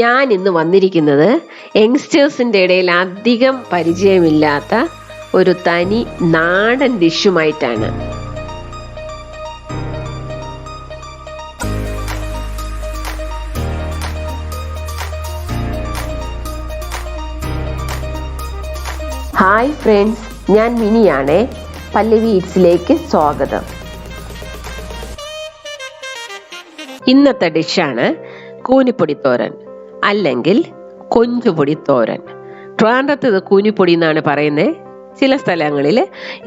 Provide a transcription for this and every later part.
ഞാൻ ഇന്ന് വന്നിരിക്കുന്നത് യങ്സ്റ്റേഴ്സിൻ്റെ ഇടയിൽ അധികം പരിചയമില്ലാത്ത ഒരു തനി നാടൻ ഡിഷുമായിട്ടാണ്. ഹായ് ഫ്രണ്ട്സ്, ഞാൻ മിനിയാണേ. പല്ലവി ഈറ്റ്സിലേക്ക് സ്വാഗതം. ഇന്നത്തെ ഡിഷാണ് കൂനിപ്പൊടി തോരൻ അല്ലെങ്കിൽ കൊഞ്ചുപൊടി തോരൻ. ട്രിവാൻഡ്രത്ത് ഇത് കൂനിപ്പൊടി എന്നാണ് പറയുന്നത്. ചില സ്ഥലങ്ങളിൽ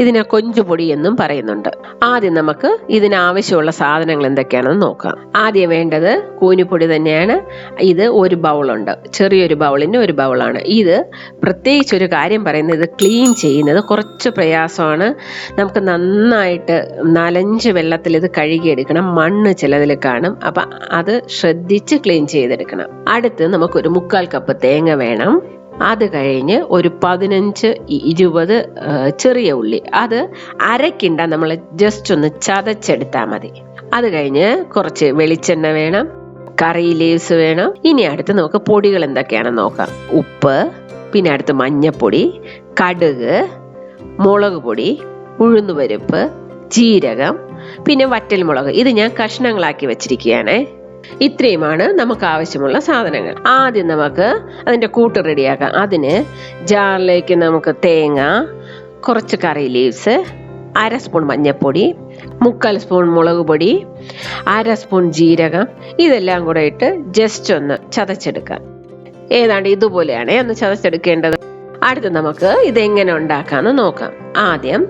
ഇതിനെ കൊഞ്ചുപൊടി എന്നും പറയുന്നുണ്ട്. ആദ്യം നമുക്ക് ഇതിനാവശ്യമുള്ള സാധനങ്ങൾ എന്തൊക്കെയാണെന്ന് നോക്കാം. ആദ്യം വേണ്ടത് കൂനിപ്പൊടി തന്നെയാണ്. ഇത് ഒരു ബൗളുണ്ട്, ചെറിയൊരു ബൗളിന് ഒരു ബൗളാണ്. ഇത് പ്രത്യേകിച്ച് ഒരു കാര്യം പറയുന്നത്, ഇത് ക്ലീൻ ചെയ്യുന്നത് കുറച്ച് പ്രയാസമാണ്. നമുക്ക് നന്നായിട്ട് 4-5 വെള്ളത്തിൽ ഇത് കഴുകിയെടുക്കണം. മണ്ണ് ചിലതിൽ കാണും, അപ്പം അത് ശ്രദ്ധിച്ച് ക്ലീൻ ചെയ്തെടുക്കണം. അടുത്ത് നമുക്കൊരു 1/4 കപ്പ് തേങ്ങ വേണം. അത് കഴിഞ്ഞ് ഒരു 15-20 ചെറിയ ഉള്ളി, അത് അരക്കിണ്ട നമ്മൾ ജസ്റ്റ് ഒന്ന് ചതച്ചെടുത്താൽ മതി. അത് കഴിഞ്ഞ് കുറച്ച് വെളിച്ചെണ്ണ വേണം, കറി ലീവ്സ് വേണം. ഇനി അടുത്ത് നമുക്ക് പൊടികൾ എന്തൊക്കെയാണെന്ന് നോക്കാം. ഉപ്പ്, പിന്നെ അടുത്ത് മഞ്ഞപ്പൊടി, കടുക്, മുളക് പൊടി, ഉഴുന്നുപരിപ്പ്, ജീരകം, പിന്നെ വറ്റൽമുളക്. ഇത് ഞാൻ കഷ്ണങ്ങളാക്കി വെച്ചിരിക്കുകയാണ്. ഇത്രയുമാണ് നമുക്ക് ആവശ്യമുള്ള സാധനങ്ങൾ. ആദ്യം നമുക്ക് അതിൻ്റെ കൂട്ട് റെഡിയാക്കാം. അതിന് ജാറിലേക്ക് നമുക്ക് തേങ്ങ, കുറച്ച് കറി ലീവ്സ്, 1/2 സ്പൂൺ മഞ്ഞൾപ്പൊടി, 1/4 സ്പൂൺ മുളക് പൊടി, 1/2 സ്പൂൺ ജീരകം, ഇതെല്ലാം കൂടെ ഇട്ട് ജസ്റ്റ് ഒന്ന് ചതച്ചെടുക്കാം. ഏതാണ്ട് ഇതുപോലെയാണ് ഒന്ന് ചതച്ചെടുക്കേണ്ടത്. അടുത്ത് നമുക്ക് ഇതെങ്ങനെ ഉണ്ടാക്കാമെന്ന് നോക്കാം. ആദ്യം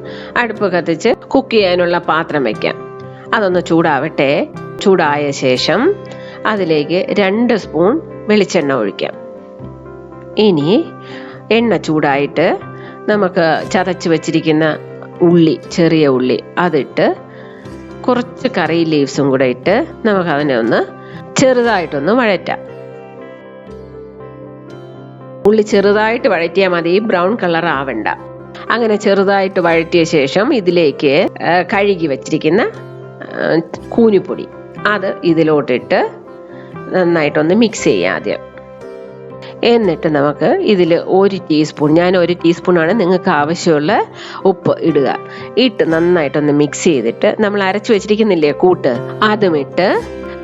അടുപ്പ് കത്തിച്ച് കുക്ക് ചെയ്യാനുള്ള പാത്രം വയ്ക്കാം. അതൊന്ന് ചൂടാവട്ടെ. ചൂടായ ശേഷം അതിലേക്ക് 2 സ്പൂൺ വെളിച്ചെണ്ണ ഒഴിക്കാം. ഇനി എണ്ണ ചൂടായിട്ട് നമുക്ക് ചതച്ച് വെച്ചിരിക്കുന്ന ഉള്ളി, ചെറിയ ഉള്ളി, അതിട്ട് കുറച്ച് കറി ലീവ്സും കൂടെ ഇട്ട് നമുക്ക് അതിനെ ഒന്ന് ചെറുതായിട്ടൊന്ന് വഴറ്റാം. ഉള്ളി ചെറുതായിട്ട് വഴറ്റിയാൽ മതി, ബ്രൗൺ കളർ ആവണ്ട. അങ്ങനെ ചെറുതായിട്ട് വഴറ്റിയ ശേഷം ഇതിലേക്ക് കഴുകി വെച്ചിരിക്കുന്ന കൂനിപ്പൊടി അത് ഇതിലോട്ടിട്ട് നന്നായിട്ടൊന്ന് മിക്സ് ചെയ്യാം ആദ്യം. എന്നിട്ട് നമുക്ക് ഇതിൽ 1 ടീസ്പൂൺ, ഞാൻ 1 ടീസ്പൂണാണ്, നിങ്ങൾക്ക് ആവശ്യമുള്ള ഉപ്പ് ഇടുക. ഇട്ട് നന്നായിട്ടൊന്ന് മിക്സ് ചെയ്തിട്ട് നമ്മൾ അരച്ചു വെച്ചിരിക്കുന്നില്ലേ കൂട്ട്, അതും ഇട്ട്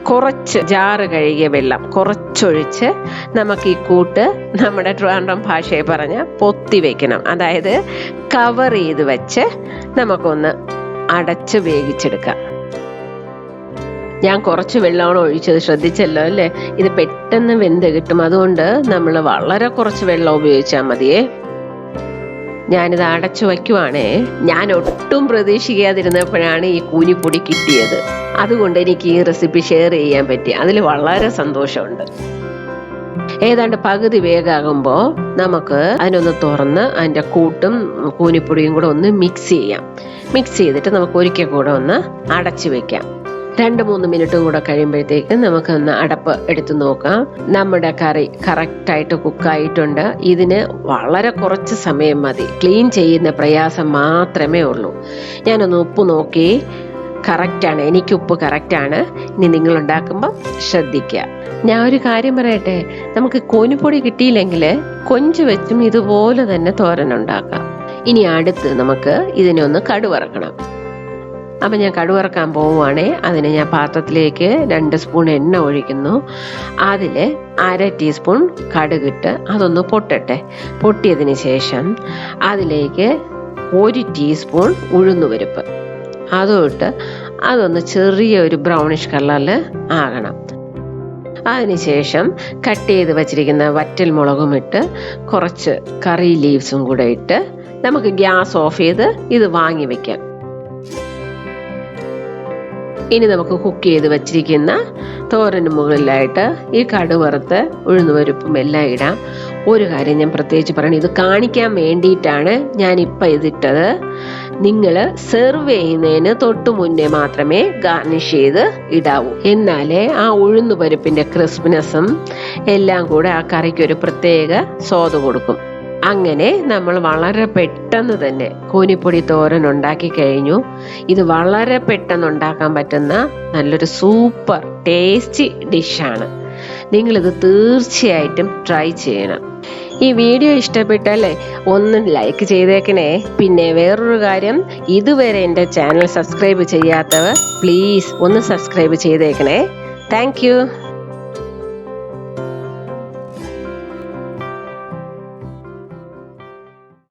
കുറച്ച് ജാറ് കഴുകിയ വെള്ളം കുറച്ചൊഴിച്ച് നമുക്ക് ഈ കൂട്ട് നമ്മുടെ ട്രിവാൻഡ്രം ഭാഷയെ പറഞ്ഞ പൊത്തി വെക്കണം. അതായത് കവർ ചെയ്ത് വെച്ച് നമുക്കൊന്ന് അടച്ച് വേവിച്ചെടുക്കാം. ഞാൻ കുറച്ച് വെള്ളമാണ് ഒഴിച്ചത്, ശ്രദ്ധിച്ചല്ലോ അല്ലേ? ഇത് പെട്ടെന്ന് വെന്ത് കിട്ടും, അതുകൊണ്ട് നമ്മൾ വളരെ കുറച്ച് വെള്ളം ഉപയോഗിച്ചാൽ മതിയേ. ഞാനിത് അടച്ചു വയ്ക്കുവാണേ. ഞാൻ ഒട്ടും പ്രതീക്ഷിക്കാതിരുന്നപ്പോഴാണ് ഈ കൂനിപ്പൊടി കിട്ടിയത്. അതുകൊണ്ട് എനിക്ക് ഈ റെസിപ്പി ഷെയർ ചെയ്യാൻ പറ്റി. അതിൽ വളരെ സന്തോഷമുണ്ട്. ഏതാണ്ട് പകുതി വേഗാകുമ്പോൾ നമുക്ക് അതിനൊന്ന് തുറന്ന് അതിൻ്റെ കൂട്ടും കൂനിപ്പൊടിയും കൂടെ ഒന്ന് മിക്സ് ചെയ്യാം. മിക്സ് ചെയ്തിട്ട് നമുക്ക് ഒരിക്കൽ കൂടെ ഒന്ന് അടച്ചു വെക്കാം. 2-3 മിനിറ്റും കൂടെ കഴിയുമ്പോഴത്തേക്ക് നമുക്കൊന്ന് അടപ്പ് എടുത്ത് നോക്കാം. നമ്മുടെ കറി കറക്റ്റായിട്ട് കുക്കായിട്ടുണ്ട്. ഇതിന് വളരെ കുറച്ച് സമയം മതി. ക്ലീൻ ചെയ്യുന്ന പ്രയാസം മാത്രമേ ഉള്ളൂ. ഞാനൊന്ന് ഉപ്പ് നോക്കി, കറക്റ്റാണ്, എനിക്ക് ഉപ്പ് കറക്റ്റാണ്. ഇനി നിങ്ങൾ ഉണ്ടാക്കുമ്പോൾ ശ്രദ്ധിക്കുക. ഞാൻ ഒരു കാര്യം പറയട്ടെ, നമുക്ക് കൂനിപ്പൊടി കിട്ടിയില്ലെങ്കിൽ കൊഞ്ച് വെച്ചും ഇതുപോലെ തന്നെ തോരൻ ഉണ്ടാക്കാം. ഇനി അടുത്ത് നമുക്ക് ഇതിനെ ഒന്ന് കടുവറക്കണം. അപ്പം ഞാൻ കടുവറക്കാൻ പോവുകയാണേ. അതിന് ഞാൻ പാത്രത്തിലേക്ക് 2 സ്പൂൺ എണ്ണ ഒഴിക്കുന്നു. അതിൽ 1/2 ടീസ്പൂൺ കടുകിട്ട് അതൊന്ന് പൊട്ടട്ടെ. പൊട്ടിയതിന് ശേഷം അതിലേക്ക് 1 ടീസ്പൂൺ ഉഴുന്നുപരിപ്പ് അതും ഇട്ട് അതൊന്ന് ചെറിയൊരു ബ്രൗണിഷ് കളറിൽ ആകണം. അതിനുശേഷം കട്ട് ചെയ്ത് വച്ചിരിക്കുന്ന വറ്റൽ മുളകും ഇട്ട് കുറച്ച് കറി ലീവ്സും കൂടെ ഇട്ട് നമുക്ക് ഗ്യാസ് ഓഫ് ചെയ്ത് ഇത് വാങ്ങി വെക്കാം. ഇനി നമുക്ക് കുക്ക് ചെയ്ത് വച്ചിരിക്കുന്ന തോരന് മുകളിലായിട്ട് ഈ കടുവറുത്ത് ഉഴുന്നുപരിപ്പും എല്ലാം ഇടാം. ഒരു കാര്യം ഞാൻ പ്രത്യേകിച്ച് പറയണം, ഇത് കാണിക്കാൻ വേണ്ടിയിട്ടാണ് ഞാനിപ്പോൾ ഇതിട്ടത്. നിങ്ങൾ സെർവ് ചെയ്യുന്നതിന് തൊട്ട് മുന്നേ മാത്രമേ ഗാർണിഷ് ചെയ്ത് ഇടാവൂ. എന്നാലേ ആ ഉഴുന്നുപരിപ്പിൻ്റെ ക്രിസ്പിനെസ്സും എല്ലാം കൂടെ ആ കറിക്ക് ഒരു പ്രത്യേക സ്വാദ് കൊടുക്കും. അങ്ങനെ നമ്മൾ വളരെ പെട്ടെന്ന് തന്നെ കൂനിപ്പൊടി തോരൻ ഉണ്ടാക്കി കഴിഞ്ഞു. ഇത് വളരെ പെട്ടെന്ന് ഉണ്ടാക്കാൻ പറ്റുന്ന നല്ലൊരു സൂപ്പർ ടേസ്റ്റി ഡിഷാണ്. നിങ്ങളിത് തീർച്ചയായിട്ടും ട്രൈ ചെയ്യണം. ഈ വീഡിയോ ഇഷ്ടപ്പെട്ടാൽ ഒന്ന് ലൈക്ക് ചെയ്തേക്കണേ. പിന്നെ വേറൊരു കാര്യം, ഇതുവരെ എൻ്റെ ചാനൽ സബ്സ്ക്രൈബ് ചെയ്യാത്തവർ പ്ലീസ് ഒന്ന് സബ്സ്ക്രൈബ് ചെയ്തേക്കണേ. താങ്ക്